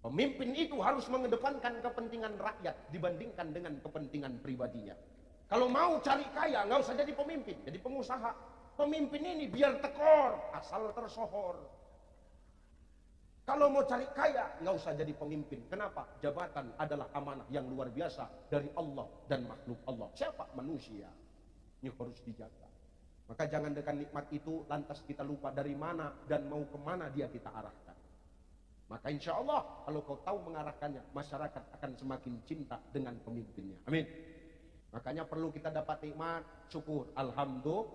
Pemimpin itu harus mengedepankan kepentingan rakyat dibandingkan dengan kepentingan pribadinya. Kalau mau cari kaya, nggak usah jadi pemimpin, jadi pengusaha. Pemimpin ini biar tekor, asal tersohor. Kalau mau cari kaya, nggak usah jadi pemimpin. Kenapa? Jabatan adalah amanah yang luar biasa dari Allah dan makhluk Allah. Siapa? Manusia. Ini harus dijaga. Maka jangan dengan nikmat itu lantas kita lupa dari mana dan mau kemana dia kita arahkan. Maka insya Allah kalau kau tahu mengarahkannya, masyarakat akan semakin cinta dengan pemimpinnya. Amin. Makanya perlu kita dapat nikmat, syukur, alhamdulillah,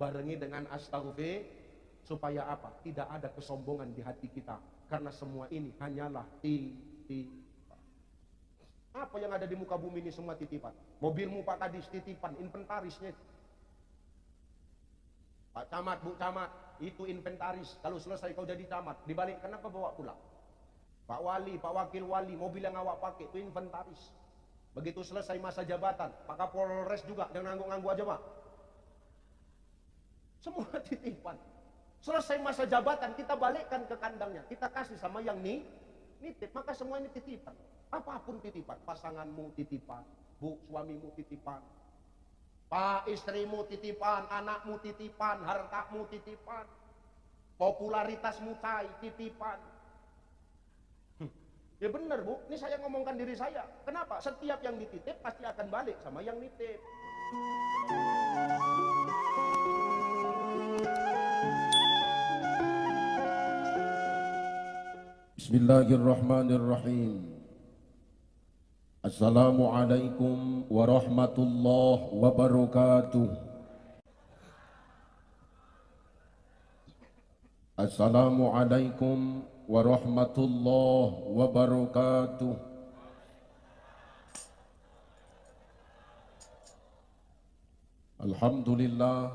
barengi dengan astaghfir, supaya apa? Tidak ada kesombongan di hati kita. Karena semua ini hanyalah titipan. Apa yang ada di muka bumi ini semua titipan. Mobilmu Pak Kadis titipan, inventarisnya. Pak Camat, Bu Camat, itu inventaris. Kalau selesai kau jadi camat, dibalik kenapa bawa pulang? Pak Wali, Pak Wakil Wali, mobil yang awak pakai itu inventaris. Begitu selesai masa jabatan, Pak Kapolres juga, jangan ngangguk-ngangguk aja Pak. Semua titipan. Selesai masa jabatan, kita balikkan ke kandangnya. Kita kasih sama yang nitip, maka semua ini titipan. Apapun titipan, pasanganmu titipan, Bu, suamimu titipan. Pak, istrimu titipan, anakmu titipan, hartamu titipan, popularitasmu titipan. Ya benar Bu, ini saya ngomongkan diri saya. Kenapa? Setiap yang dititip pasti akan balik sama yang nitip. Bismillahirrahmanirrahim. Assalamualaikum warahmatullahi wabarakatuh. Assalamualaikum warahmatullahi wabarakatuh. Alhamdulillah.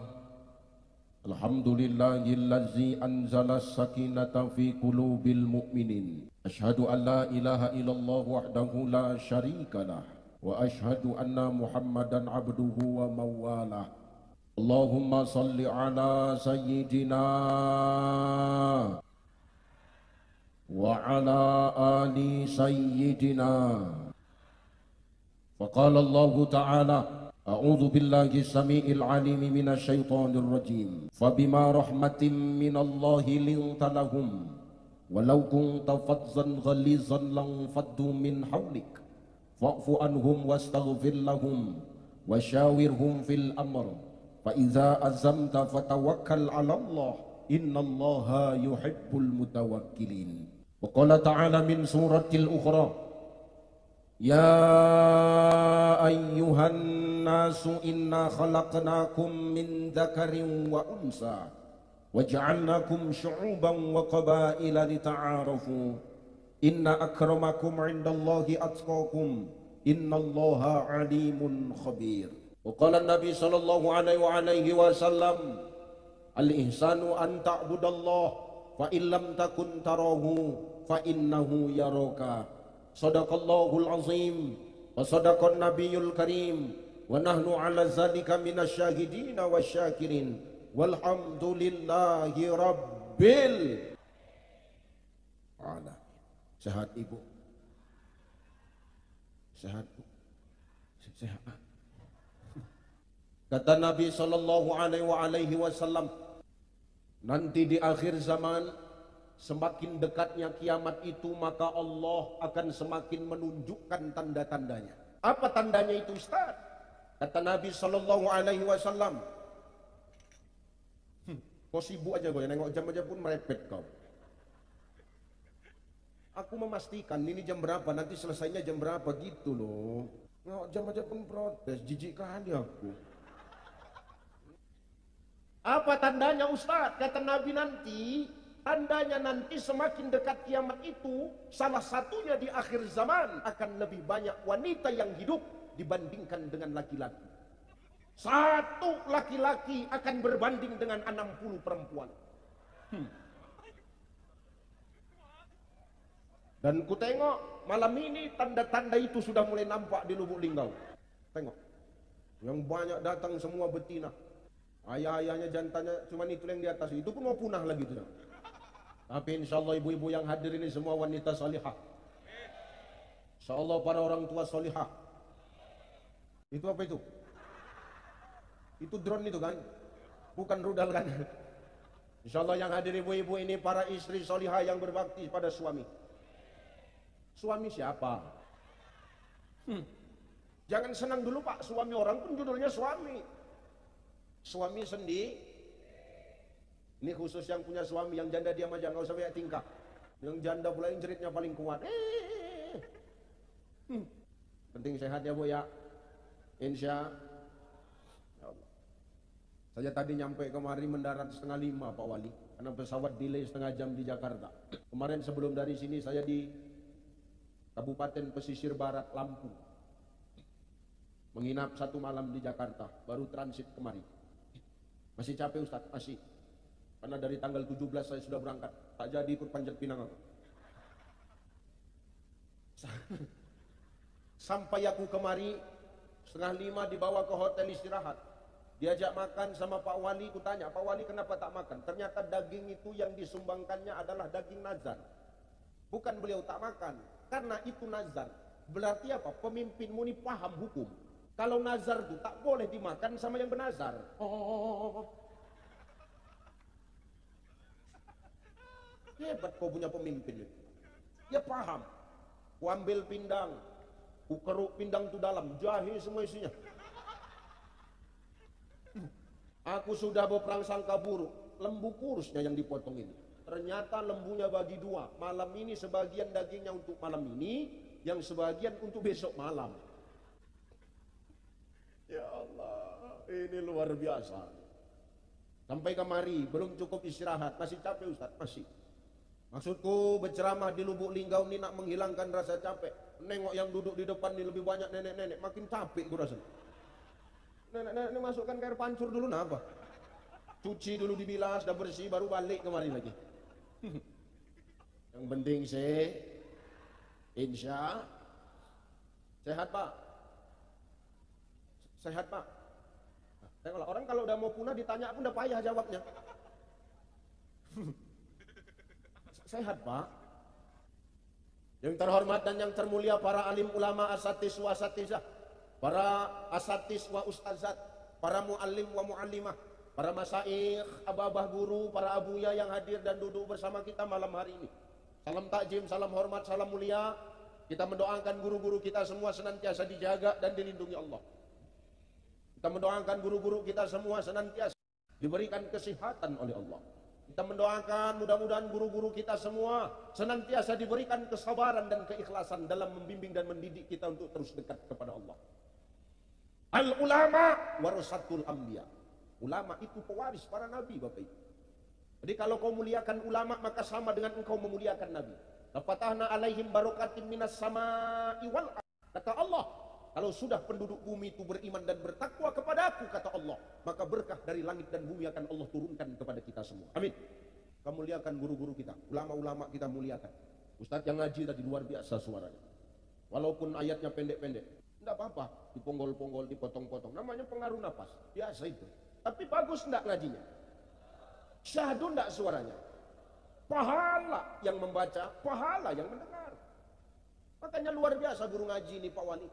Alhamdulillahillazi anzala as-sakinata fi qulubil mu'minin. Ashhadu an la ilaha illallah wahdahu la syarikalah wa ashhadu anna Muhammadan abduhu wa mawalah. Allahumma salli ala sayyidina wa ala ali sayyidina. Faqala Allah ta'ala a'udzu billahi samii'il 'aliim minasy syaithaanir rajiim. Fabima rahmatin minallahi linta lahum walau kunta fadzzan ghalizan lanfaddu min hawlik fa'fu anhum wastaghfir lahum wasyawirhum fil amr fa idza azamta fatawakkal 'ala Allah innallaha yuhibbul mutawakkilin. Wa qala ta'ala min suratil ukhra ya ayyuhan nasu inna khalaqnakum min dzakarin wa unsa waja'alnakum syu'uban wa qabaila lita'arafu inna akramakum 'indallahi atqakum innallaha 'alimun khabir. Wa qala an-nabi sallallahu alaihi wasallam al-ihsanu an ta'budallah fa illam takun tarahu fa innahu yaraka. Sadaqallahul azim wa sadaqan nabiyul karim wa nahnu ala zalika minasyahidin wasyakirin. Walhamdulillahi rabbil alamin. Sehat ibu? Sehat bu? Sehat. Kata Nabi sallallahu alaihi wasallam, nanti di akhir zaman semakin dekatnya kiamat itu maka Allah akan semakin menunjukkan tanda-tandanya. Apa tandanya itu Ustaz? Kata Nabi sallallahu alaihi wasallam, kau sibuk aja kau, nengok jam aja pun merepet kau. Aku memastikan ini jam berapa, nanti selesainya jam berapa gitu loh. Nengok jam aja pun protes, jijik kali aku. Apa tandanya Ustaz? Kata Nabi nanti, tandanya nanti semakin dekat kiamat itu, salah satunya di akhir zaman akan lebih banyak wanita yang hidup dibandingkan dengan laki-laki. Satu laki-laki akan berbanding dengan 60 perempuan. Dan ku tengok malam ini tanda-tanda itu sudah mulai nampak di Lubuk Linggau. Tengok, yang banyak datang semua betina. Ayah-ayahnya, jantannya, cuman itu yang di atas. Itu pun mau punah lagi tuh. Tapi insya Allah ibu-ibu yang hadir ini semua wanita salihah. Insya Allah para orang tua salihah. Itu apa itu? Itu drone itu kan? Bukan rudal kan? Insya Allah yang hadir ibu-ibu ini para istri salihah yang berbakti pada suami. Suami siapa? Jangan senang dulu Pak, suami orang pun judulnya suami. Suami sendiri. Ini khusus yang punya suami, yang janda diam aja, nggak usah banyak tingkah. Yang janda pula yang jeritnya paling kuat. Penting sehat ya Bu ya. Insya Allah. Saya tadi nyampe kemari mendarat 4:30 Pak Wali, karena pesawat delay setengah jam di Jakarta. Kemarin sebelum dari sini saya di Kabupaten Pesisir Barat Lampung, menginap 1 malam di Jakarta, baru transit kemari. Masih capek Ustadz? Masih. Karena dari tanggal 17 saya sudah berangkat, tak jadi ikut panjat pinang aku. Sampai aku kemari 4:30 dibawa ke hotel istirahat, diajak makan sama Pak Wali. Kutanya, Pak Wali kenapa tak makan? Ternyata daging itu yang disumbangkannya adalah daging nazar. Bukan beliau tak makan, karena itu nazar. Berarti apa? Pemimpinmu ini paham hukum. Kalau nazar itu tak boleh dimakan sama yang bernazar. Hebat kau punya pemimpin itu. Dia paham. Ku ambil pindang, ku keruk pindang itu dalam, jahe semua isinya. Aku sudah berprasangka buruk, lembu kurusnya yang dipotong ini. Ternyata lembunya bagi 2. Malam ini sebagian dagingnya untuk malam ini, yang sebagian untuk besok malam. Ya Allah, ini luar biasa. Sampai kemari, belum cukup istirahat, masih capek Ustaz, masih. Maksudku berceramah di Lubuk Linggau ini nak menghilangkan rasa capek. Nengok yang duduk di depan ini lebih banyak nenek-nenek, makin capek gue rasa. Nenek-nenek masukkan ke air pancur dulu, nah apa? Cuci dulu dibilas, dah bersih, baru balik kemari lagi. Yang penting insya sehat Pak. Sehat Pak. Tengoklah, orang kalau udah mau punah ditanya pun udah payah jawabnya. Sehat Pak. Yang terhormat dan yang termulia para alim ulama asatis wa asatizah, para asatis wa ustazat, para muallim wa muallimah, para masaikh, abah-abah guru, para abuya yang hadir dan duduk bersama kita malam hari ini. Salam takjim, salam hormat, salam mulia. Kita mendoakan guru-guru kita semua senantiasa dijaga dan dilindungi Allah. Kita mendoakan guru-guru kita semua senantiasa diberikan kesehatan oleh Allah. Kita mendoakan mudah-mudahan guru-guru kita semua senantiasa diberikan kesabaran dan keikhlasan dalam membimbing dan mendidik kita untuk terus dekat kepada Allah. Al-ulama warasatul anbiya. Ulama itu pewaris para nabi Bapak Ibu. Jadi kalau kau muliakan ulama maka sama dengan engkau memuliakan nabi. Lafatahna alaihim barakatin minas sama'i wal ardh. Kata Allah, kalau sudah penduduk bumi itu beriman dan bertakwa kepada aku, kata Allah, maka berkah dari langit dan bumi akan Allah turunkan kepada kita semua. Amin. Kamu muliakan guru-guru kita, ulama-ulama kita muliakan. Ustadz yang ngaji tadi luar biasa suaranya. Walaupun ayatnya pendek-pendek, tidak apa-apa, diponggol-ponggol, dipotong-potong. Namanya pengaruh nafas, biasa itu. Tapi bagus enggak ngajinya? Syahdu enggak suaranya? Pahala yang membaca, pahala yang mendengar. Makanya luar biasa guru ngaji ini Pak Wali.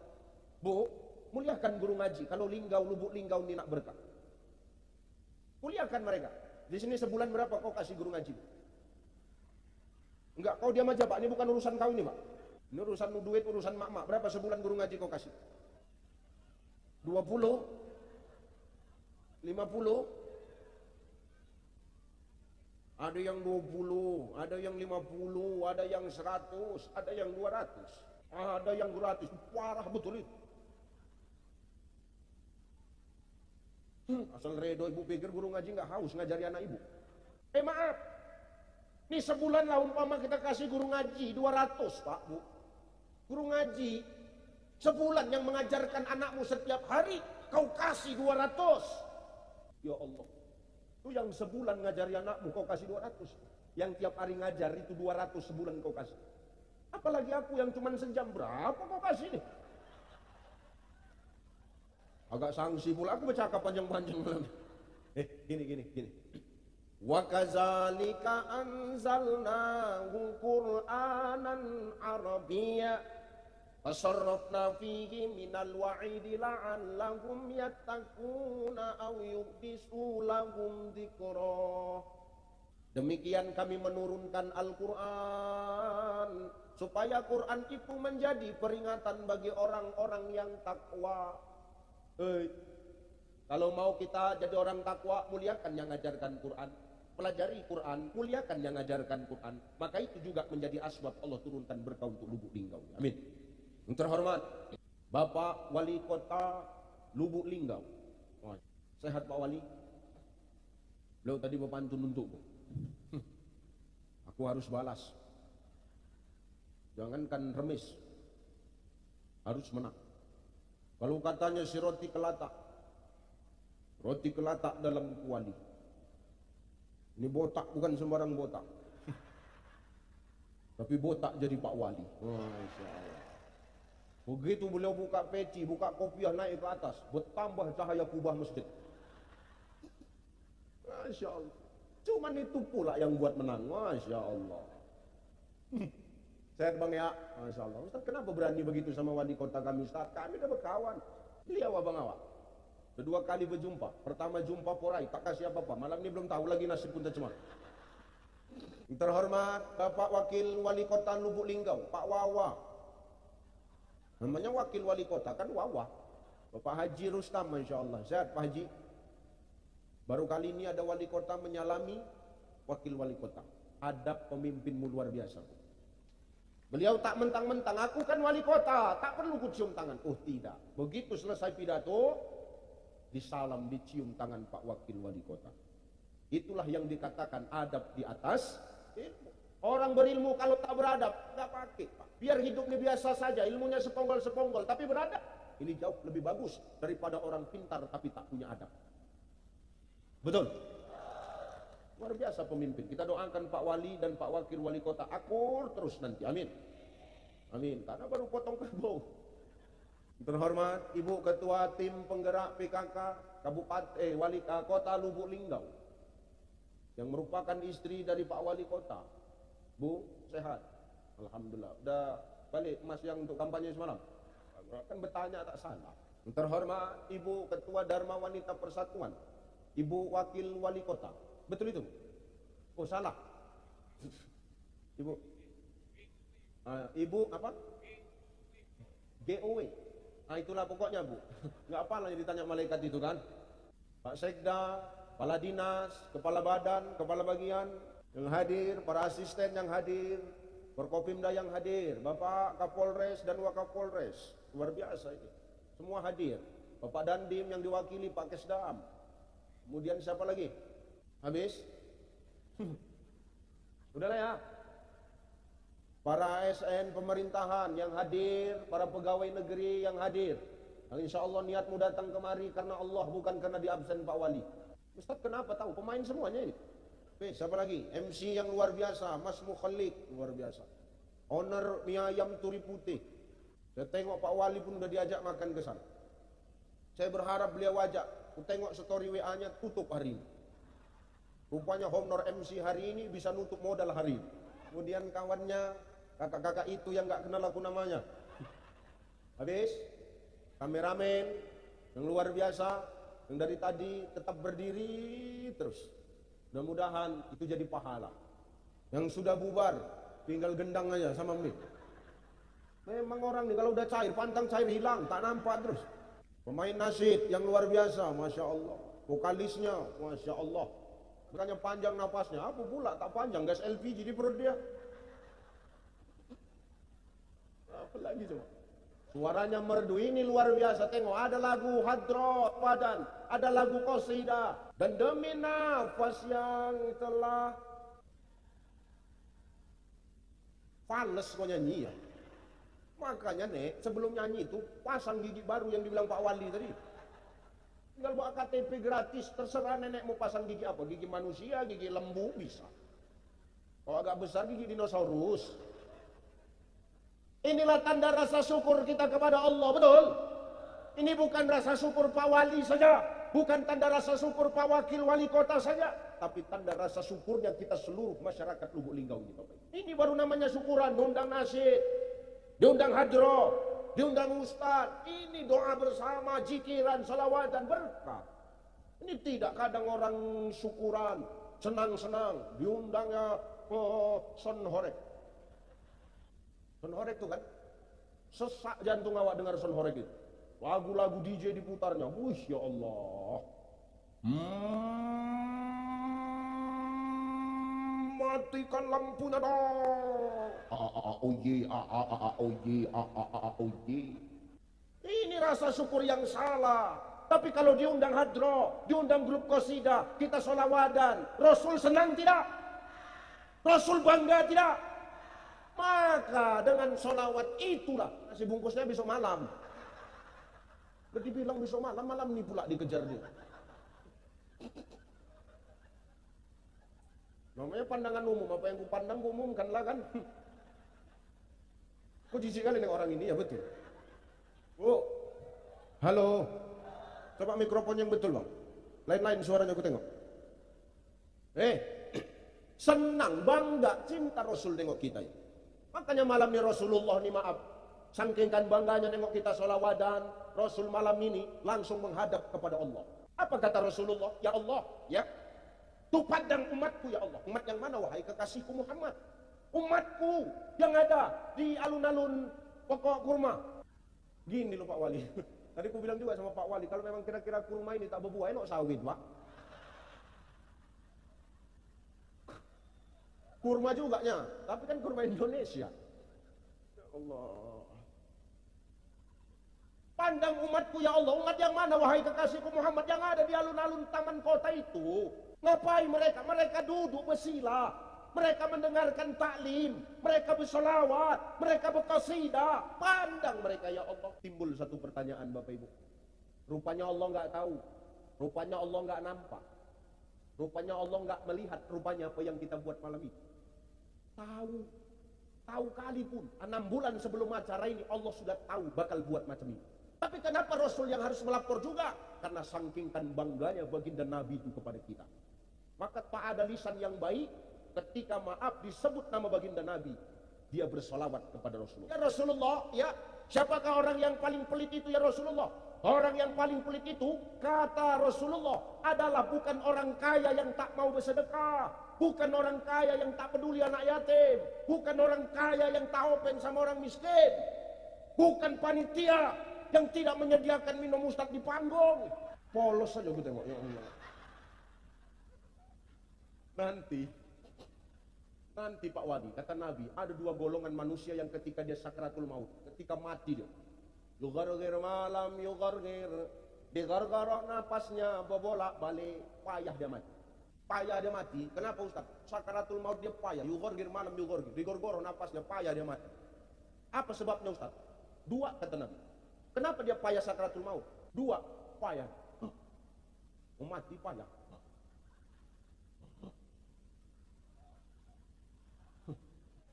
Bu, muliakan guru ngaji. Kalau Linggau, Lubuk Linggau ini nak berkah. Muliakan mereka. Di sini sebulan berapa kau kasih guru ngaji? Enggak, kau diam aja Pak. Ini bukan urusan kau ini Pak. Ini urusan duit, urusan mak-mak. Berapa sebulan guru ngaji kau kasih? 20? 50? Ada yang 20, ada yang 50, ada yang 100, ada yang 200, ada yang 200. Parah betul itu. Asal redo ibu pikir guru ngaji nggak haus ngajari anak ibu. Maaf, ini sebulan lah umpama kita kasih guru ngaji 200 Pak Bu. Guru ngaji sebulan yang mengajarkan anakmu setiap hari kau kasih 200. Ya Allah, itu yang sebulan ngajari anakmu kau kasih 200. Yang tiap hari ngajar itu 200 sebulan kau kasih. Apalagi aku yang cuma sejam, berapa kau kasih nih? Agak sangsi pula aku bercakap panjang-panjang malam. Gini. Wa kadzalika anzalnahu Qur'anan Arabiyya fasarrafna fihi minal wa'idi la'allahum yattaquna aw yuhdisu lahum dzikra. Demikian kami menurunkan Al-Quran supaya Quran itu menjadi peringatan bagi orang-orang yang takwa. Kalau mau kita jadi orang takwa, muliakan yang ngajarkan Quran. Pelajari Quran, muliakan yang ngajarkan Quran. Maka itu juga menjadi asbab Allah turunkan berkah untuk Lubuk Linggau. Amin. Yang terhormat Bapak Wali Kota Lubuk Linggau. Sehat Pak Wali? Beliau tadi berpantun untukku. Aku harus balas. Jangankan remis, harus menang. Kalau katanya si roti kelatak dalam kuali. Ini botak bukan sembarang botak. Tapi botak jadi Pak Wali. Masya Allah. Begitu beliau buka peci, buka kopiah naik ke atas, bertambah cahaya kubah masjid. Masya Allah. Cuman itu pula yang buat menang. Masya Allah. Sehat Bang ya? Masya Allah. Ustaz kenapa berani begitu sama wali kota kami Ustaz? Kami udah berkawan. Beliau abang awak. Kedua kali berjumpa. Pertama jumpa porai, tak kasih apa-apa. Malam ini belum tahu lagi nasib pun tercemar. Terhormat Bapak Wakil Wali Kota Lubuk Linggau, Pak Wawa. Namanya Wakil Wali Kota kan Wawa. Bapak Haji Rustam, Masya Allah. Sehat Pak Haji? Baru kali ini ada wali kota menyalami wakil wali kota. Adab pemimpinmu luar biasa. Beliau tak mentang-mentang, aku kan wali kota, tak perlu ku cium tangan. Oh tidak. Begitu selesai pidato, disalam, dicium tangan Pak Wakil Wali Kota. Itulah yang dikatakan adab di atas ilmu. Orang berilmu kalau tak beradab, tak pakai Pak. Biar hidupnya biasa saja, ilmunya seponggol-seponggol, tapi beradab. Ini jauh lebih bagus daripada orang pintar tapi tak punya adab. Betul? Luar biasa pemimpin. Kita doakan Pak Wali dan Pak Wakil Wali Kota akur terus nanti. Amin. Amin. Karena baru potong kerbau. Terhormat Ibu Ketua Tim Penggerak PKK Kabupaten Wali Kota Lubuk Linggau yang merupakan istri dari Pak Wali Kota. Bu, sehat? Alhamdulillah. Udah balik Mas yang untuk kampanye semalam? Kan bertanya tak salah. Terhormat Ibu Ketua Dharma Wanita Persatuan, Ibu Wakil Wali Kota. Betul itu? Oh salah. Ibu Ibu apa? GOW. Nah itulah pokoknya Bu. Nggak apa lah yang ditanya malaikat itu kan. Pak Sekda, Kepala Dinas, Kepala Badan, Kepala Bagian yang hadir, para asisten yang hadir, Forkopimda yang hadir, Bapak Kapolres dan Wakapolres. Luar biasa ini. Semua hadir. Bapak Dandim yang diwakili Pak Kesdam. Kemudian siapa lagi? Habis? Udahlah ya. Para ASN pemerintahan yang hadir, para pegawai negeri yang hadir. Insya Allah niatmu datang kemari karena Allah, bukan karena di absen Pak Wali. Ustaz kenapa tahu? Pemain semuanya ini. Oke, siapa lagi? MC yang luar biasa, Mas Mukhalid, luar biasa. Owner mie ayam turi putih. Saya tengok Pak Wali pun udah diajak makan ke sana. Saya berharap beliau ajak. Aku tengok story WA-nya tutup hari ini. Rupanya honor MC hari ini bisa nutup modal hari ini. Kemudian kawannya, kakak-kakak itu yang gak kenal aku namanya. Habis, kameramen yang luar biasa, yang dari tadi tetap berdiri terus. Mudah-mudahan itu jadi pahala. Yang sudah bubar, tinggal gendang aja sama menit. Memang orang nih kalau udah cair, pantang cair hilang, tak nampak terus. Pemain nasyid yang luar biasa, Masya Allah. Vokalisnya, Masya Allah. Bukannya panjang napasnya, apa pula tak panjang, gas LPG di perut dia. Apa lagi coba? Suaranya merdu, ini luar biasa. Tengok, ada lagu Hadrat Badan, ada lagu Qasidah. Dan demi nafas yang telah fales kau nyanyi ya. Makanya Nek, sebelum nyanyi itu pasang gigi baru yang dibilang Pak Wali tadi. Tinggal bawa KTP gratis, terserah nenek mau pasang gigi apa, gigi manusia, gigi lembu bisa. Kalau agak besar gigi dinosaurus. Inilah tanda rasa syukur kita kepada Allah, betul? Ini bukan rasa syukur Pak Wali saja, bukan tanda rasa syukur Pak Wakil Wali Kota saja, tapi tanda rasa syukurnya kita seluruh masyarakat Lubuk Linggau ini, Bapak. Ini baru namanya syukuran, diundang nasyid, diundang hadroh, diundang ustaz. Ini doa bersama, jikiran, salawatan, berkah. Ini tidak kadang orang syukuran, senang-senang, diundangnya son horek. Son horek itu kan, sesak jantung awak dengar son horek itu. Lagu-lagu DJ diputarnya, wush ya Allah. Matikan lampunya dong. Ini rasa syukur yang salah. Tapi kalau diundang hadroh, diundang grup qasidah, kita sholawadan, Rasul senang tidak? Rasul bangga tidak? Maka dengan sholawat itulah nasi bungkusnya besok malam. Udah dibilang besok malam, malam ini pula dikejar dia. Namanya pandangan umum, apa yang kupandang umumkanlah kan. Kok jijik kali nih orang ini, ya betul. Oh, halo. Coba mikrofon yang betul bang. Lain-lain suaranya aku tengok. Senang, bangga, cinta Rasul tengok kita ini. Makanya malam ini Rasulullah ini maaf, sangkingkan bangganya nengok kita sholawadan, Rasul malam ini langsung menghadap kepada Allah. Apa kata Rasulullah? Ya Allah, ya, tu pandang umatku ya Allah. Umat yang mana wahai kekasihku Muhammad? Umatku yang ada di alun-alun pokok kurma. Gini loh Pak Wali. Tadi aku bilang juga sama Pak Wali, kalau memang kira-kira kurma ini tak berbuah, enak sawit Pak. Kurma juga nya, tapi kan kurma Indonesia. Ya Allah. Pandang umatku ya Allah, umat yang mana wahai kekasihku Muhammad yang ada di alun-alun taman kota itu? Ngapain mereka? Mereka duduk bersila, mereka mendengarkan taklim, mereka bersolawat, mereka berqasidah. Pandang mereka ya Allah. Timbul satu pertanyaan Bapak Ibu. Rupanya Allah nggak tahu, rupanya Allah nggak nampak, rupanya Allah nggak melihat rupanya apa yang kita buat malam itu. Tahu kali pun 6 bulan sebelum acara ini Allah sudah tahu bakal buat macam ini. Tapi kenapa Rasul yang harus melapor juga? Karena sangkingkan bangganya baginda Nabi itu kepada kita. Maka tak ada lisan yang baik ketika maaf disebut nama baginda Nabi, dia bersolawat kepada Rasulullah. Ya Rasulullah, ya, siapakah orang yang paling pelit itu ya Rasulullah? Orang yang paling pelit itu, kata Rasulullah, adalah bukan orang kaya yang tak mau bersedekah, bukan orang kaya yang tak peduli anak yatim, bukan orang kaya yang tak open sama orang miskin, bukan panitia yang tidak menyediakan minum ustaz di panggung. Polos saja gue tengok, ya Allah. Nanti Pak Wadi, kata Nabi, ada 2 golongan manusia yang ketika dia sakratul maut, ketika mati dia, yugargir malam, yugargir, digargarok napasnya, bobolak balik, payah dia mati. Payah dia mati, kenapa Ustaz? Sakratul maut dia payah, yugargir malam, yugargir, digorgoro napasnya, payah dia mati. Apa sebabnya Ustaz? 2 kata Nabi. Kenapa dia payah sakratul maut? 2, payah. Mati payah.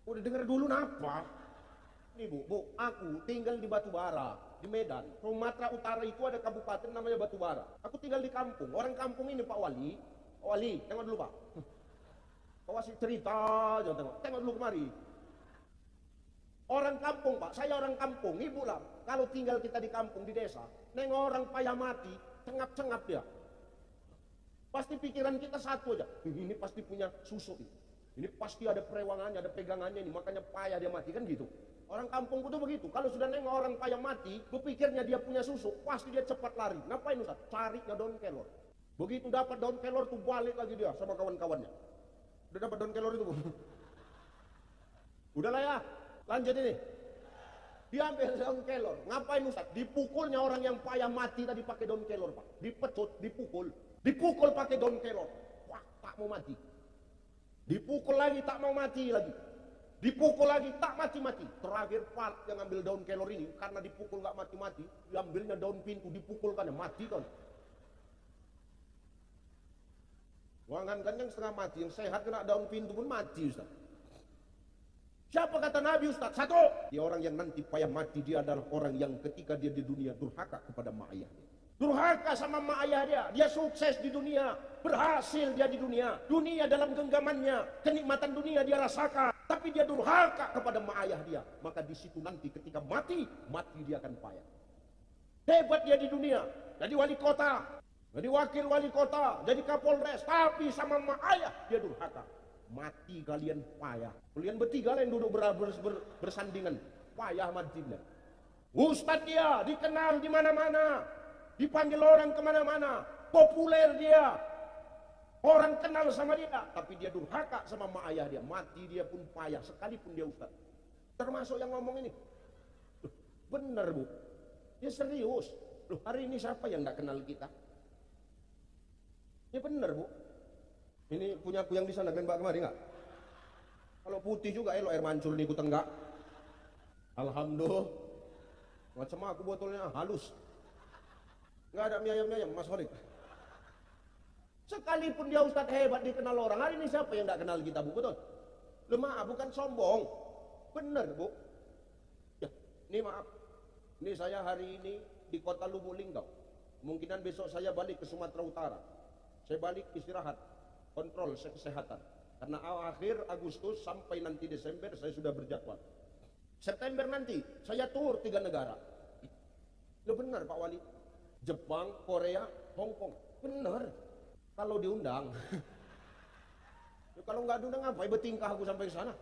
Udah dengar dulu napa? Nih Bu, aku tinggal di Batubara, di Medan. Sumatera Utara itu ada kabupaten namanya Batubara. Aku tinggal di kampung. Orang kampung ini Pak Wali. Pak Wali, tengok dulu Pak. Pak Wali cerita, jangan tengok. Tengok dulu kemari. Orang kampung Pak, saya orang kampung. Ibu lah, kalau tinggal kita di kampung, di desa, nengok orang payah mati, cengap-cengap dia. Pasti pikiran kita satu aja. Ini pasti punya susu ini. Ini pasti ada perewangannya, ada pegangannya ini, makanya payah dia mati, kan gitu. Orang kampungku tuh begitu, kalau sudah nengok orang payah mati, berpikirnya dia punya susu, pasti dia cepat lari. Ngapain Ustaz? Carinya daun kelor. Begitu dapat daun kelor tuh balik lagi dia sama kawan-kawannya. Udah dapat daun kelor itu Bu. Udahlah ya, lanjut ini. Diambil daun kelor, ngapain Ustaz? Dipukulnya orang yang payah mati tadi pakai daun kelor Pak. Dipecut, dipukul pakai daun kelor. Wah, tak mau mati. Dipukul lagi, tak mau mati lagi. Dipukul lagi, tak mati-mati. Terakhir Pak yang ambil daun kelor ini, karena dipukul gak mati-mati, diambilnya daun pintu, dipukulkan, mati kan. Wangan kan yang setengah mati, yang sehat kena daun pintu pun mati Ustaz. Siapa kata Nabi Ustaz? 1. Dia orang yang nanti payah mati, dia adalah orang yang ketika dia di dunia durhaka kepada mak ayahnya. Durhaka sama mak ayah dia. Dia sukses di dunia, berhasil dia di dunia. Dunia dalam genggamannya, kenikmatan dunia dia rasakan. Tapi dia durhaka kepada mak ayah dia. Maka di situ nanti ketika mati dia akan payah. Hebat dia di dunia, jadi wali kota, jadi wakil wali kota, jadi kapolres. Tapi sama mak ayah dia durhaka. Mati kalian payah. Kalian bertiga yang duduk bersandingan, payah matinya. Ustadz dia dikenal di mana-mana, dipanggil orang kemana-mana, populer dia, orang kenal sama dia. Tapi dia durhaka sama mak ayah dia, mati dia pun payah sekalipun dia ustadz. Termasuk yang ngomong ini, bener bu, dia serius. Loh, hari ini siapa yang nggak kenal kita? Ya bener bu. Ini punya aku yang di sana, kalian bawa kemari nggak? Kalau putih juga elok air mancur nih ku tenggak. Alhamdulillah. Macam aku botolnya halus. Nggak ada mie ayam Mas Horik. Sekalipun dia ustadz hebat dikenal orang, hari ini siapa yang nggak kenal kita bu? Betul? Loh maaf, bukan sombong. Bener bu. Ya, ini maaf. Ini saya hari ini di kota Lubuk Linggau. Kemungkinan besok saya balik ke Sumatera Utara. Saya balik istirahat, kontrol kesehatan. Karena akhir Agustus sampai nanti Desember saya sudah berjadwal. September nanti saya tur 3 negara. Loh benar Pak Wali. Jepang, Korea, Hong Kong. Benar. Kalau diundang. Ya, kalau nggak diundang apa? Bertingkah aku sampai ke sana.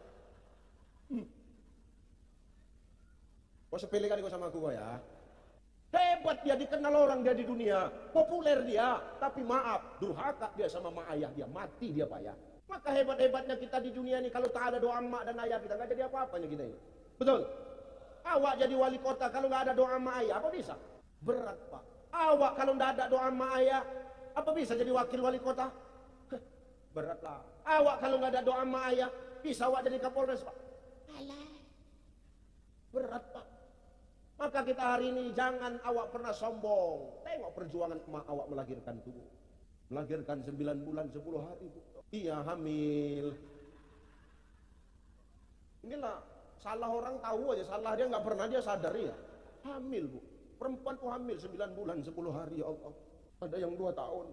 Kau sepele kali kau sama aku ya. Hebat dia dikenal orang dia di dunia, populer dia, tapi maaf, durhaka dia sama mak ayah dia, mati dia payah. Maka hebat-hebatnya kita di dunia ini kalau tak ada doa mak dan ayah kita nggak jadi apa-apanya kita ini. Betul? Awak jadi wali kota kalau nggak ada doa mak ayah apa bisa? Berat pak. Awak kalau nggak ada doa mak ayah apa bisa jadi wakil wali kota? Beratlah. Awak kalau nggak ada doa mak ayah bisa awak jadi kapolres pak? Alah. Berat pak. Maka kita hari ini jangan awak pernah sombong. Tengok perjuangan emak awak melahirkan tubuh. Melahirkan 9 bulan 10 hari. Iya hamil. Inilah salah orang tahu aja, salah dia nggak pernah dia sadar ya. Hamil bu. Perempuan tuh hamil 9 bulan 10 hari ya Allah. Ada yang 2 tahun.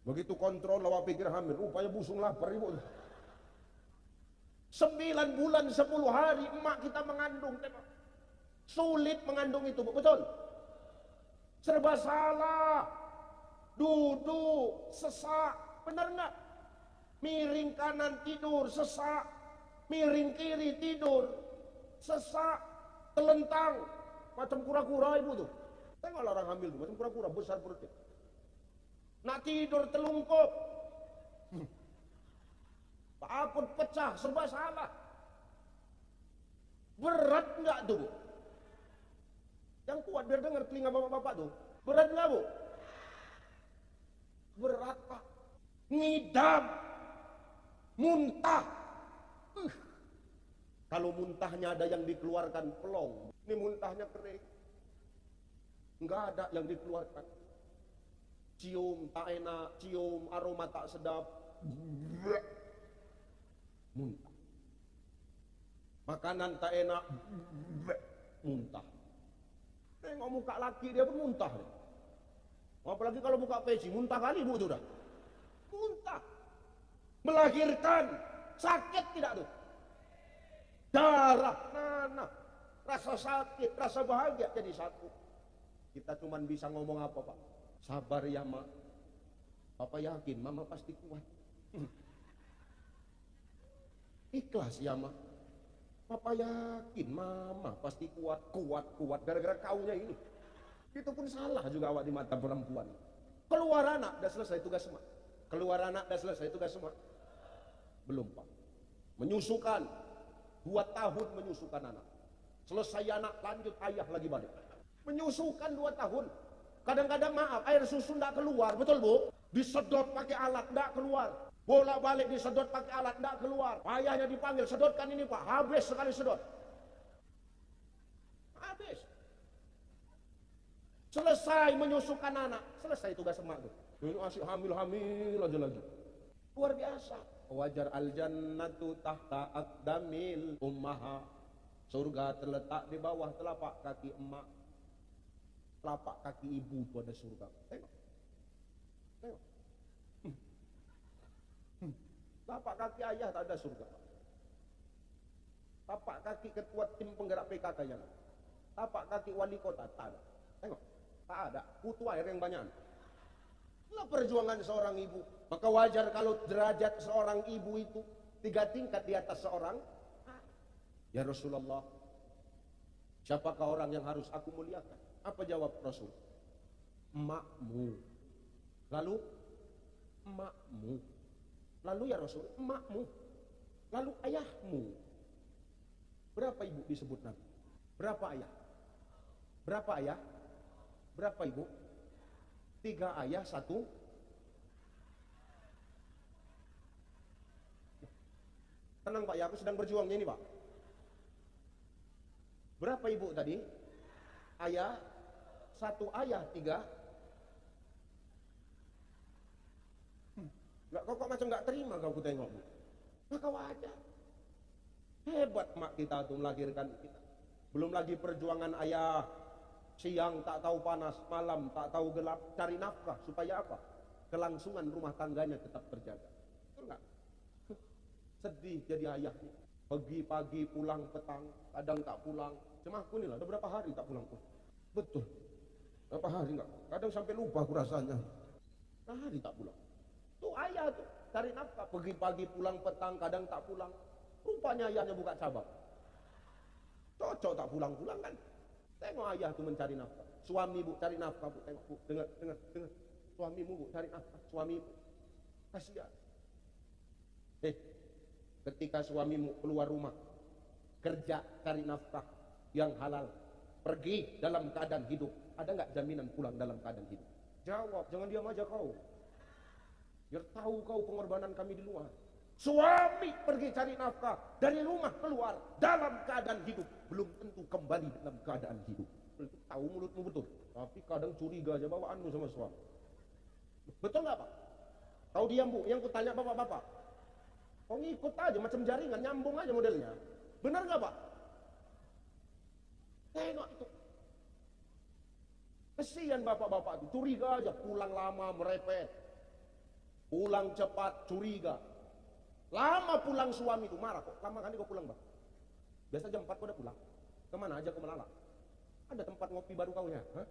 Begitu kontrol awak pikir hamil, rupanya busung lapar ibu. 9 bulan 10 hari emak kita mengandung. Sulit mengandung itu, betul? Serba salah. Duduk, sesak. Benar enggak? Miring kanan tidur, sesak. Miring kiri tidur, sesak. Telentang. Macam kura-kura ibu tuh. Tengoklah orang hamil tuh, macam kura-kura besar perutnya. Nak tidur telungkup. Apun pecah, serba salah. Berat enggak tuh bu? Yang kuat biar dengar telinga bapak-bapak tuh. Berat enggak bu? Berat pak. Ngidam. Muntah. Kalau muntahnya ada yang dikeluarkan pelong. Ini muntahnya kering. Enggak ada yang dikeluarkan. Cium tak enak, cium aroma tak sedap. Muntah. Makanan tak enak, muntah. Tengok muka laki dia pun muntah. Apalagi kalau buka peci, muntah kali bu itu dah. Muntah. Melahirkan, sakit tidak tuh? Darah, nanah, rasa sakit, rasa bahagia jadi satu. Kita cuma bisa ngomong apa pak? Sabar ya mak. Papa yakin mama pasti kuat. Ikhlas ya mak. Papa yakin mama pasti kuat gara-gara kaunya ini. Itu pun salah juga awak di mata perempuan. Keluar anak dah selesai tugas mak. Keluar anak dah selesai tugas mak. Belum pak. Menyusukan 2 tahun menyusukan anak. Selesai anak lanjut ayah lagi balik. Menyusukan 2 tahun. Kadang-kadang maaf air susu enggak keluar, betul bu? Disedot pakai alat enggak keluar. Bolak-balik disedot pakai alat enggak keluar. Ayahnya dipanggil, sedotkan ini pak. Habis sekali sedot. Habis. Selesai menyusukan anak, selesai tugas emak tuh. Ini masih hamil-hamil aja lagi. Luar biasa. Wajar al-jannatu tahta aqdamil ummaha. Surga terletak di bawah telapak kaki emak. Telapak kaki ibu itu ada surga. Tengok. Tengok. Telapak kaki ayah tak ada surga. Tapak kaki ketua tim penggerak PKK yang. Tapak kaki wali kota tak ada. Tengok. Tak ada. Kutu air yang banyak. Itulah perjuangan seorang ibu. Maka wajar kalau derajat seorang ibu itu 3 tingkat di atas seorang. Ya Rasulullah, siapakah orang yang harus aku muliakan? Apa jawab Rasul? Emakmu. Lalu emakmu. Lalu ya Rasul, emakmu. Lalu ayahmu. Berapa ibu disebut Nabi? Berapa ayah? Berapa ayah? Berapa ibu? 3 ayah, 1. Tenang Pak, ya aku sedang berjuangnya ini Pak. Berapa ibu tadi? Ayah, 1 ayah, 3. Kok macam nggak terima kau ku tengok Bu. Maka wajar. Hebat mak kita tuh melahirkan kita. Belum lagi perjuangan ayah. Siang tak tahu panas, malam tak tahu gelap, cari nafkah supaya apa? Kelangsungan rumah tangganya tetap terjaga. Betul nggak? Sedih jadi ayahnya. Pagi-pagi pulang petang, kadang tak pulang. Cuma aku inilah, udah berapa hari tak pulang. Betul. Berapa hari enggak? Kadang sampai lupa aku rasanya. Berapa hari tak pulang. Tuh ayah tuh, cari nafkah. Pagi-pagi pulang petang, kadang tak pulang. Rupanya ayahnya buka cabang. Cocok tak pulang-pulang kan? Tengok ayah tuh mencari nafkah. Suami Bu cari nafkah Bu. Tengok Bu, dengar. Suamimu Bu cari nafkah. Suamimu. Kasihan. Ketika suamimu keluar rumah, kerja cari nafkah yang halal, pergi dalam keadaan hidup, ada nggak jaminan pulang dalam keadaan hidup? Jawab, jangan diam aja kau. Biar tahu kau pengorbanan kami di luar. Suami pergi cari nafkah, dari rumah keluar dalam keadaan hidup, belum tentu kembali dalam keadaan hidup. Tahu mulutmu betul, tapi kadang curiga aja bawaanmu sama suami. Betul nggak Pak? Kau diam Bu, yang kutanya bapak-bapak. Kau ngikut aja macam jaringan, nyambung aja modelnya. Benar nggak Pak? Tengok itu. Kesian bapak-bapak itu, curiga aja, pulang lama merepet. Pulang cepat, curiga. Lama pulang suami itu, marah kok. Lama kali kau pulang Bang? Biasa jam 4 kau udah pulang. Kemana aja kau melalak? Ada tempat ngopi baru kau ya? Hah?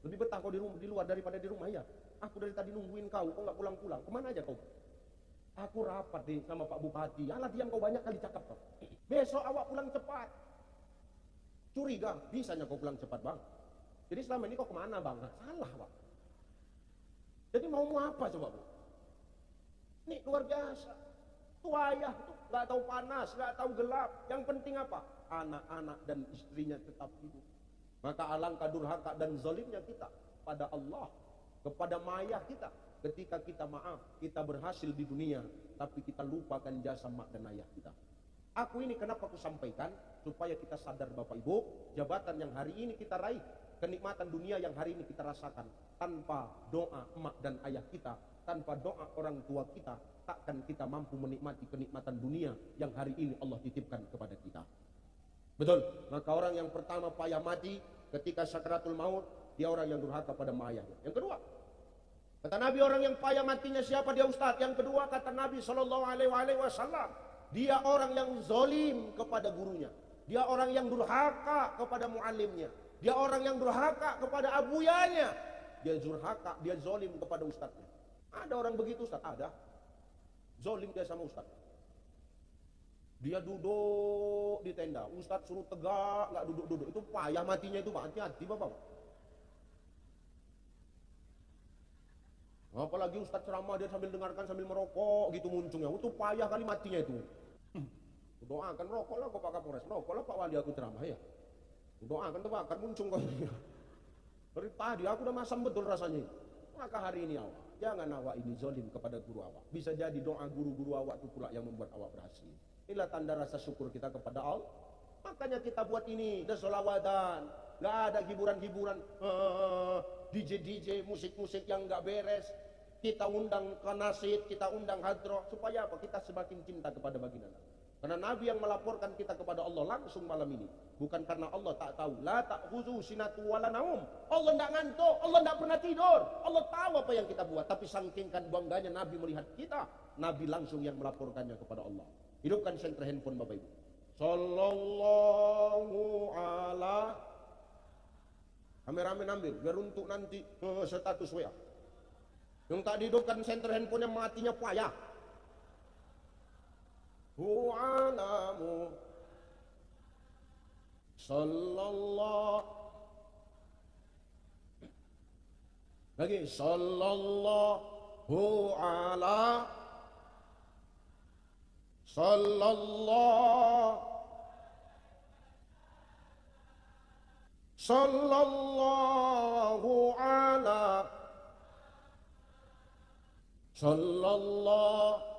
Lebih betah kau di luar daripada di rumah ya? Aku dari tadi nungguin kau nggak pulang-pulang. Kemana aja kau? Aku rapat deh sama Pak Bupati. Alah diam kau banyak kali cakap kau. Besok awak pulang cepat. Curiga, bisanya kau pulang cepat Bang. Jadi selama ini kau kemana Bang? Nah, salah Bang. Jadi mau apa coba Bu? Ini luar biasa. Tuh ayah tuh nggak tahu panas, nggak tahu gelap. Yang penting apa? Anak-anak dan istrinya tetap hidup. Maka alangkah durhaka dan zalimnya kita pada Allah, kepada mayah kita. Ketika kita maaf, kita berhasil di dunia, tapi kita lupakan jasa mak dan ayah kita. Aku ini kenapa aku sampaikan? Supaya kita sadar Bapak Ibu, jabatan yang hari ini kita raih, kenikmatan dunia yang hari ini kita rasakan, tanpa doa emak dan ayah kita, tanpa doa orang tua kita, takkan kita mampu menikmati kenikmatan dunia yang hari ini Allah titipkan kepada kita. Betul. Maka orang yang pertama payah mati ketika sakaratul maut, dia orang yang durhaka pada mayahnya. Yang kedua, kata Nabi, orang yang payah matinya siapa dia Ustaz? Yang kedua kata Nabi SAW, dia orang yang zalim kepada gurunya. Dia orang yang durhaka kepada muallimnya. Dia orang yang durhaka kepada abuyanya. Dia durhaka, dia zalim kepada ustadznya. Ada orang begitu Ustaz? Ada. Zalim dia sama ustaz. Dia duduk di tenda, ustaz suruh tegak, nggak duduk-duduk. Itu payah matinya itu Pak. Hati-hati Bapak. Apalagi ustaz ceramah dia sambil dengarkan sambil merokok gitu muncungnya. Itu payah kali matinya itu. Doakan rokoklah kok Pak Kapolres, rokoklah Pak Wali aku ceramah ya. Doakan tuh Pak, akan muncung kok. Dari tadi aku udah masam betul rasanya. Maka hari ini awak, jangan awak ini zalim kepada guru awak. Bisa jadi doa guru-guru awak itu pula yang membuat awak berhasil. Inilah tanda rasa syukur kita kepada Allah. Makanya kita buat ini, dan sholawatan. Gak ada hiburan-hiburan, DJ-DJ, musik-musik yang gak beres. Kita undang kanasid, kita undang hadroh. Supaya apa? Kita semakin cinta kepada baginda. Karena Nabi yang melaporkan kita kepada Allah langsung malam ini. Bukan karena Allah tak tahu. La ta'khudhu sinatu wala naum. Allah tidak ngantuk, Allah tidak pernah tidur. Allah tahu apa yang kita buat. Tapi saking bangganya Nabi melihat kita, Nabi langsung yang melaporkannya kepada Allah. Hidupkan senter handphone Bapak Ibu. Sallallahu ala. Kameramen ambil, biar untuk nanti status WA. Yang tak dihidupkan senter handphone yang matinya payah. Hu'alamu sallallahu lagi sallallahu ala sallallahu ala sallallahu.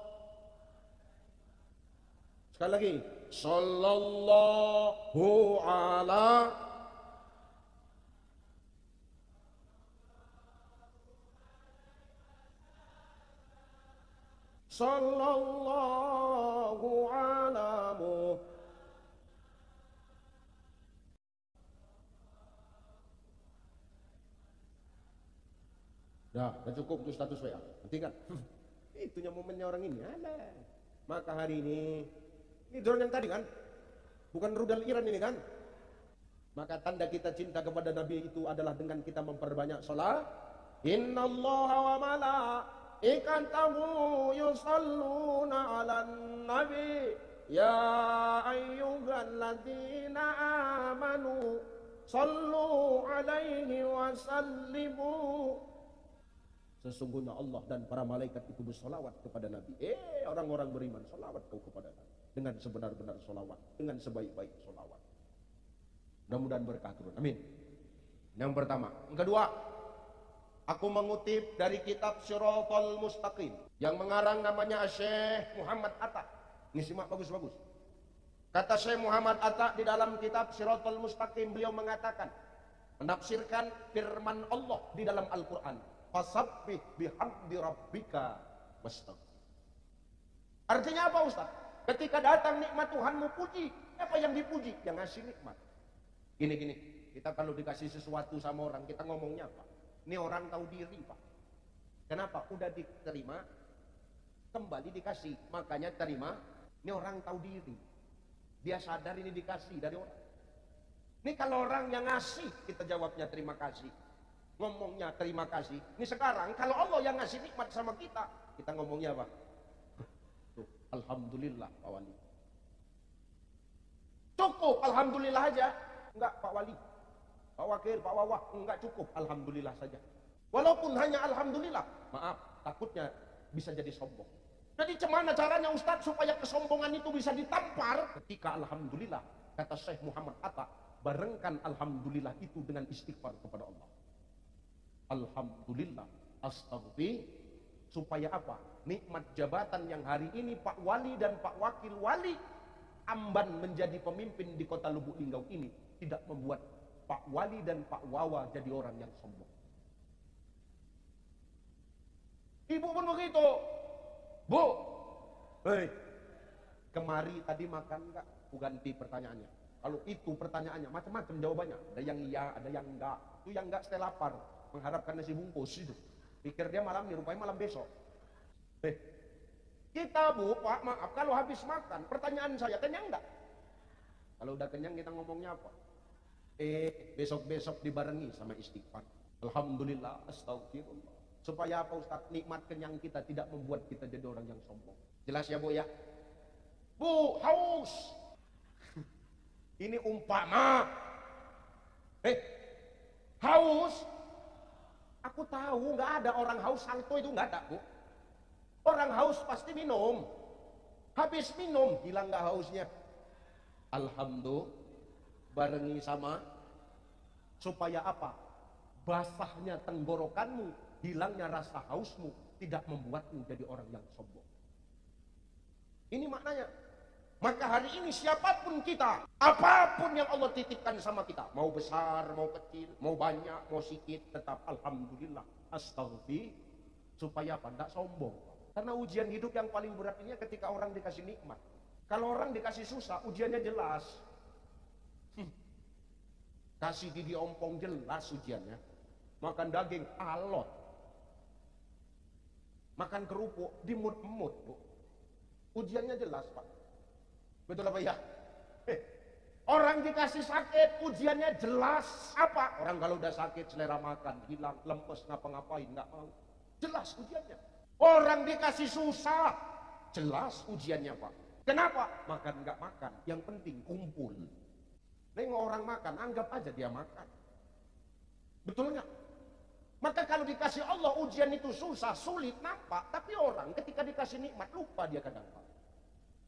Sekali lagi, sallallahu ala sallallahu alamu. Dah cukup untuk status WA. Nanti kan, itunya momennya orang ini. Alah. Maka hari ini drone yang tadi kan, bukan rudal Iran ini kan. Maka tanda kita cinta kepada Nabi itu adalah dengan kita memperbanyak salat. Innallaha wa malaikatahu yusalluna 'alan nabi ya ayyuhalladzina amanu sallu 'alaihi wa sallimu. Sesungguhnya Allah dan para malaikat itu bersolawat kepada Nabi. Orang-orang beriman, solawat kau kepada Nabi dengan sebenar-benar solawat, dengan sebaik-baik solawat. Mudah-mudahan berkah turun. Amin. Yang pertama. Yang kedua, aku mengutip dari kitab Shiratal Mustaqim yang mengarang namanya Syekh Muhammad Atta. Ini simak bagus-bagus. Kata Syekh Muhammad Atta di dalam kitab Shiratal Mustaqim, beliau mengatakan, menafsirkan firman Allah di dalam Al-Quran. Fasabbih bihamdi rabbika wastaghfir. Artinya apa Ustaz? Ketika datang nikmat Tuhanmu, puji. Apa yang dipuji? Yang ngasih nikmat. Gini, kita kalau dikasih sesuatu sama orang, kita ngomongnya apa? Ini orang tahu diri Pak. Kenapa? Udah diterima, kembali dikasih. Makanya terima, ini orang tahu diri. Dia sadar ini dikasih dari orang. Ini kalau orang yang ngasih, kita jawabnya terima kasih. Ngomongnya terima kasih. Ini sekarang kalau Allah yang ngasih nikmat sama kita ngomongnya apa? Tuh, alhamdulillah Pak Wali. Cukup alhamdulillah aja. Enggak Pak Wali, Pak Wakil, Pak Wawah, enggak cukup alhamdulillah saja. Walaupun hanya alhamdulillah, maaf, takutnya bisa jadi sombong. Jadi gimana caranya Ustadz supaya kesombongan itu bisa ditampar? Ketika alhamdulillah, kata Syekh Muhammad Atta, barengkan alhamdulillah itu dengan istighfar kepada Allah. Alhamdulillah, astaghfir, supaya apa? Nikmat jabatan yang hari ini Pak Wali dan Pak Wakil Wali Amban menjadi pemimpin di kota Lubuk Linggau ini tidak membuat Pak Wali dan Pak Wawa jadi orang yang sombong. Ibu pun begitu. Bu, hei, kemari tadi makan enggak? Aku ganti pertanyaannya. Kalau itu pertanyaannya macam-macam jawabannya. Ada yang iya, ada yang enggak. Itu yang enggak setelah lapar, mengharapkan nasi bungkus itu. Pikir dia malam ini, rupanya malam besok. Kita Bu, Pak, maaf, kalau habis makan, pertanyaan saya, kenyang enggak? Kalau udah kenyang kita ngomongnya apa? Besok-besok dibarengi sama istighfar. Alhamdulillah, astagfirullah. Supaya apa Ustaz? Nikmat kenyang kita tidak membuat kita jadi orang yang sombong. Jelas ya Bu ya? Bu, haus. Ini umpama. Haus. Aku tahu nggak ada orang haus salto itu nggak ada Bu. Orang haus pasti minum. Habis minum hilang nggak hausnya? Alhamdulillah, barengi sama supaya apa? Basahnya tenggorokanmu, hilangnya rasa hausmu, tidak membuatmu jadi orang yang sombong. Ini maknanya. Maka hari ini siapapun kita, apapun yang Allah titipkan sama kita, mau besar, mau kecil, mau banyak, mau sedikit, tetap alhamdulillah, astaghfir, supaya apa? Tidak sombong. Karena ujian hidup yang paling berat ini ketika orang dikasih nikmat. Kalau orang dikasih susah, ujiannya jelas. Kasih gigi ompong jelas ujiannya. Makan daging alot. Makan kerupuk dimut-mut, Bu. Ujiannya jelas, Pak. Betul apa ya? Orang dikasih sakit, ujiannya jelas. Apa? Orang kalau udah sakit, selera makan hilang, lemes, ngapa-ngapain, nggak mau. Jelas ujiannya. Orang dikasih susah, jelas ujiannya, Pak. Kenapa? Makan nggak makan, yang penting kumpul. Nengok orang makan, anggap aja dia makan. Betul nggak? Maka kalau dikasih Allah ujian itu susah, sulit, nampak. Tapi orang ketika dikasih nikmat, lupa dia kadang.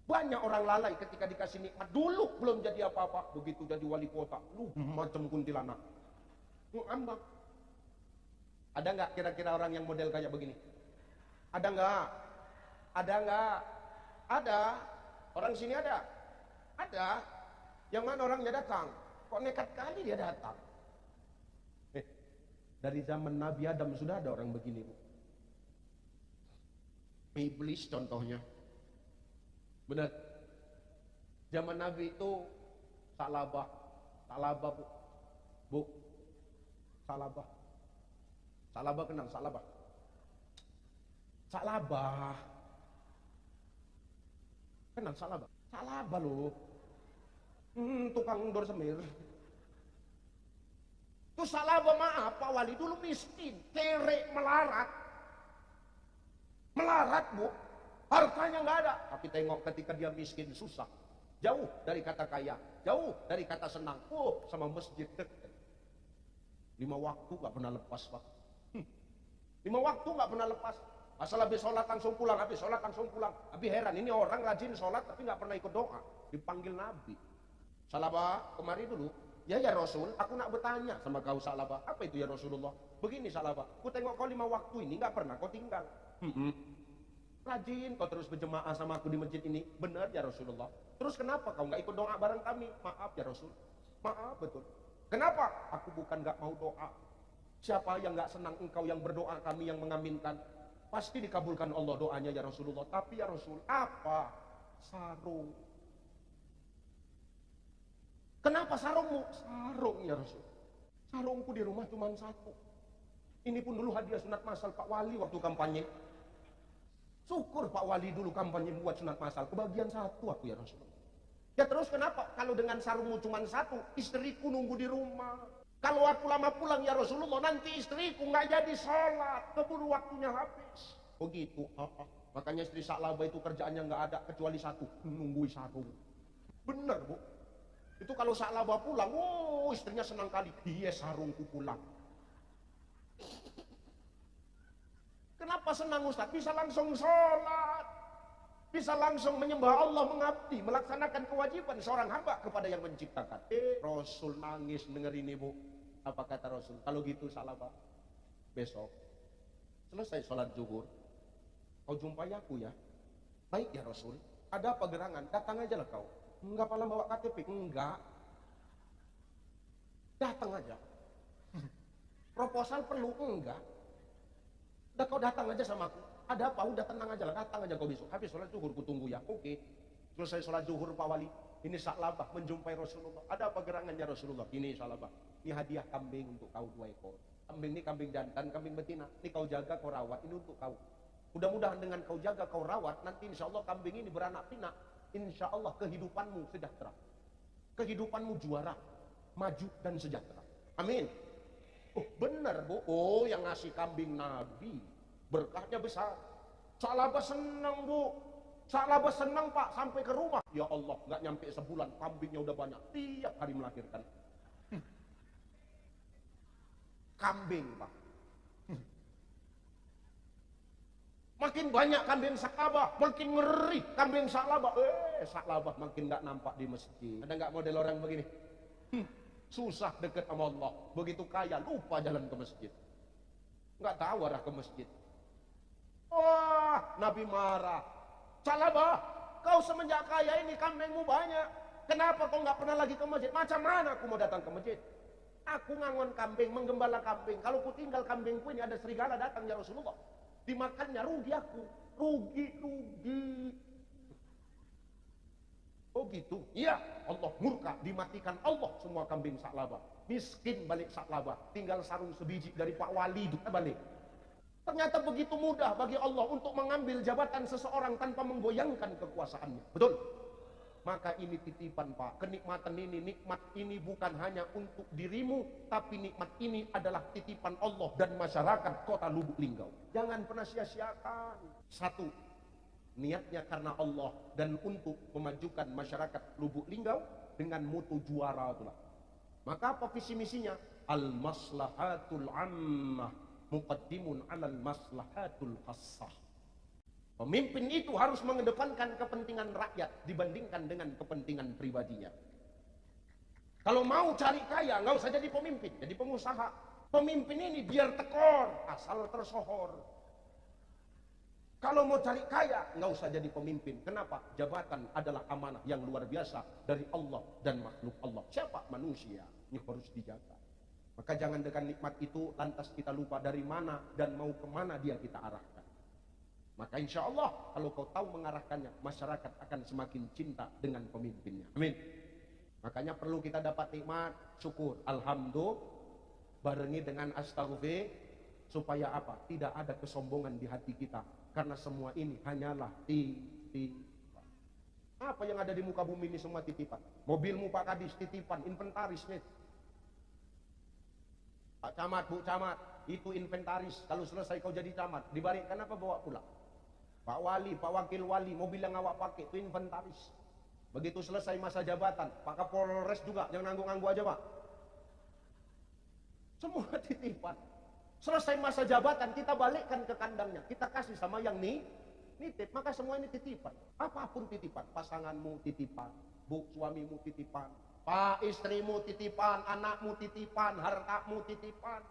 Banyak orang lalai ketika dikasih nikmat. Dulu belum jadi apa-apa, begitu jadi wali kota, macam kuntilanak. Ambang. Ada nggak kira-kira orang yang model kayak begini? Ada nggak? Ada nggak? Ada. Orang sini ada. Ada. Yang mana orangnya datang? Kok nekat kali dia datang? Dari zaman Nabi Adam sudah ada orang begini, Bu. Iblis contohnya. Benar. Zaman Nabi itu salabah, Bu. Bu. Salabah. Salabah kenal salabah. Salabah. Kenal salabah? Salabah loh. Tukang dor semir. Itu salabah maaf, Pak Wali dulu miskin, kere, melarat. Melarat, Bu. Hartanya nggak ada. Tapi tengok ketika dia miskin, susah. Jauh dari kata kaya, jauh dari kata senang. Sama masjid dekat. 5 waktu nggak pernah lepas, Pak. 5 waktu nggak pernah lepas. Asal habis sholat langsung pulang, habis sholat langsung pulang. Habis heran, ini orang rajin sholat tapi nggak pernah ikut doa. Dipanggil Nabi. Salabah, kemari dulu. Ya Rasul, aku nak bertanya sama kau Salabah. Apa itu ya Rasulullah? Begini Salabah, ku tengok kau 5 waktu ini nggak pernah kau tinggal. Rajin kau terus berjemaah sama aku di masjid ini. Benar ya Rasulullah. Terus kenapa kau nggak ikut doa bareng kami? Maaf ya Rasul. Maaf betul. Kenapa? Aku bukan nggak mau doa. Siapa yang nggak senang engkau yang berdoa, kami yang mengaminkan. Pasti dikabulkan Allah doanya ya Rasulullah. Tapi ya Rasul, apa? Sarung. Kenapa sarungmu? Sarung ya Rasul. Sarungku di rumah cuma 1. Ini pun dulu hadiah sunat masal Pak Wali waktu kampanye. Syukur Pak Wali dulu kampanye buat sunat masal. Kebagian 1 aku ya Rasul. Ya terus kenapa? Kalau dengan sarungmu cuma 1, istriku nunggu di rumah. Kalau aku lama pulang ya Rasulullah, nanti istriku nggak jadi sholat. Keburu waktunya habis. Begitu. Makanya istri Salabah itu kerjaannya nggak ada kecuali 1, nungguin sarung. Bener, Bu. Itu kalau Salabah pulang, istrinya senang kali. Iya, sarungku pulang. Kenapa senang Ustaz? Bisa langsung sholat. Bisa langsung menyembah Allah, mengabdi, melaksanakan kewajiban seorang hamba kepada yang menciptakan. Rasul nangis denger ini, Bu. Apa kata Rasul? Kalau gitu Salabah, besok selesai sholat zuhur, kau jumpai aku ya. Baik ya Rasul. Ada apa gerangan? Datang aja lah kau. Enggak pernah bawa KTP? Enggak. Datang aja. Proposal perlu? Enggak. Udah kau datang aja sama aku. Ada apa? Udah tenang aja lah. Datang aja kau besok. Habis sholat zuhur ku tunggu ya. Oke. Selesai sholat zuhur Pak Wali. Ini Salabah menjumpai Rasulullah. Ada apa gerangannya Rasulullah? Ini Salabah. Ini hadiah kambing untuk kau 2 ekor. Kambing ini kambing jantan, kambing betina. Ini kau jaga, kau rawat. Ini untuk kau. Mudah-mudahan dengan kau jaga, kau rawat, nanti insya Allah kambing ini beranak pinak. Insya Allah kehidupanmu sejahtera. Kehidupanmu juara. Maju dan sejahtera. Amin. Benar, Bu. Yang ngasih kambing Nabi. Berkahnya besar. Salabah senang, Bu. Salabah senang, Pak. Sampai ke rumah. Ya Allah, nggak nyampe sebulan. Kambingnya udah banyak. Tiap hari melahirkan. Kambing, Pak. Makin banyak kambing Salabah, makin ngeri kambing Salabah. Salabah makin nggak nampak di masjid. Ada nggak model orang begini? Susah deket sama Allah. Begitu kaya, lupa jalan ke masjid. Nggak tahu arah ke masjid. Wah, Nabi marah. Salabah, kau semenjak kaya ini kambingmu banyak. Kenapa kau nggak pernah lagi ke masjid? Macam mana aku mau datang ke masjid? Aku ngangon kambing, menggembala kambing. Kalau ku tinggal kambingku ini ada serigala datang ya Rasulullah. Dimakannya rugi aku. Rugi. Oh gitu? Iya, Allah murka, dimatikan Allah semua kambing saklaba. Miskin balik saklaba, tinggal sarung sebiji dari Pak Wali itu balik. Ternyata begitu mudah bagi Allah untuk mengambil jabatan seseorang tanpa menggoyangkan kekuasaannya. Betul? Maka ini titipan Pak, kenikmatan ini, nikmat ini bukan hanya untuk dirimu, tapi nikmat ini adalah titipan Allah dan masyarakat kota Lubuk Linggau. Jangan pernah sia-siakan. Satu, niatnya karena Allah dan untuk memajukan masyarakat Lubuk Linggau dengan mutu juara itulah. Maka apa visi misinya? Al-maslahatul ammah muqaddimun 'alal maslahatul khassah. Pemimpin itu harus mengedepankan kepentingan rakyat dibandingkan dengan kepentingan pribadinya. Kalau mau cari kaya, nggak usah jadi pemimpin, jadi pengusaha. Pemimpin ini biar tekor, asal tersohor. Kalau mau cari kaya, nggak usah jadi pemimpin. Kenapa? Jabatan adalah amanah yang luar biasa dari Allah dan makhluk Allah. Siapa? Manusia. Ini harus dijaga. Maka jangan dengan nikmat itu lantas kita lupa dari mana dan mau kemana dia kita arahkan. Maka insya Allah kalau kau tahu mengarahkannya, masyarakat akan semakin cinta dengan pemimpinnya. Amin. Makanya perlu kita dapat nikmat, syukur, alhamdulillah, barengi dengan astaghfir, supaya apa? Tidak ada kesombongan di hati kita. Karena semua ini hanyalah titipan. Apa yang ada di muka bumi ini semua titipan. Mobilmu Pak Kadis titipan, inventarisnya. Pak Camat, Bu Camat, itu inventaris. Kalau selesai kau jadi camat, dibalikkan apa bawa pulang? Pak Wali, Pak Wakil Wali, mobil yang awak pakai itu inventaris. Begitu selesai masa jabatan, Pak Kapolres juga, jangan nanggung-nanggung aja Pak. Semua titipan. Selesai masa jabatan, kita balikkan ke kandangnya. Kita kasih sama yang nitip. Maka semua ini titipan. Apapun titipan. Pasanganmu titipan. Bu, suamimu titipan. Pak, istrimu titipan. Anakmu titipan. Hartamu titipan.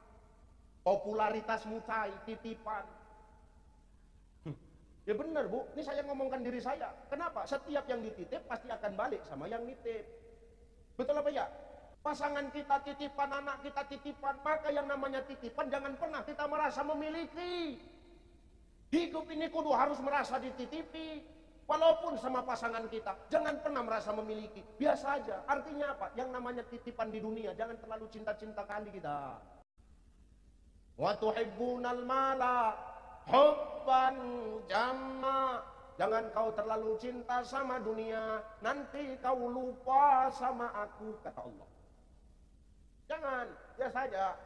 Popularitasmu titipan. Ya benar Bu, ini saya ngomongkan diri saya. Kenapa? Setiap yang dititip pasti akan balik sama yang nitip. Betul apa ya? Pasangan kita titipan, anak kita titipan. Maka yang namanya titipan jangan pernah kita merasa memiliki. Hidup ini kudu harus merasa dititipi. Walaupun sama pasangan kita, jangan pernah merasa memiliki. Biasa aja. Artinya apa? Yang namanya titipan di dunia, jangan terlalu cinta-cinta kali kita. Wa tuhibbunal mala hubban jamma. Jangan kau terlalu cinta sama dunia, nanti kau lupa sama aku, kata Allah. Jangan, biasa aja.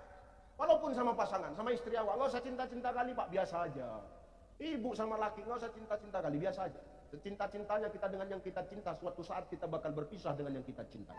Walaupun sama pasangan, sama istri awak, nggak usah cinta-cinta kali Pak, biasa aja. Ibu sama laki, nggak usah cinta-cinta kali, biasa aja. Cinta-cintanya kita dengan yang kita cinta, suatu saat kita bakal berpisah dengan yang kita cintai.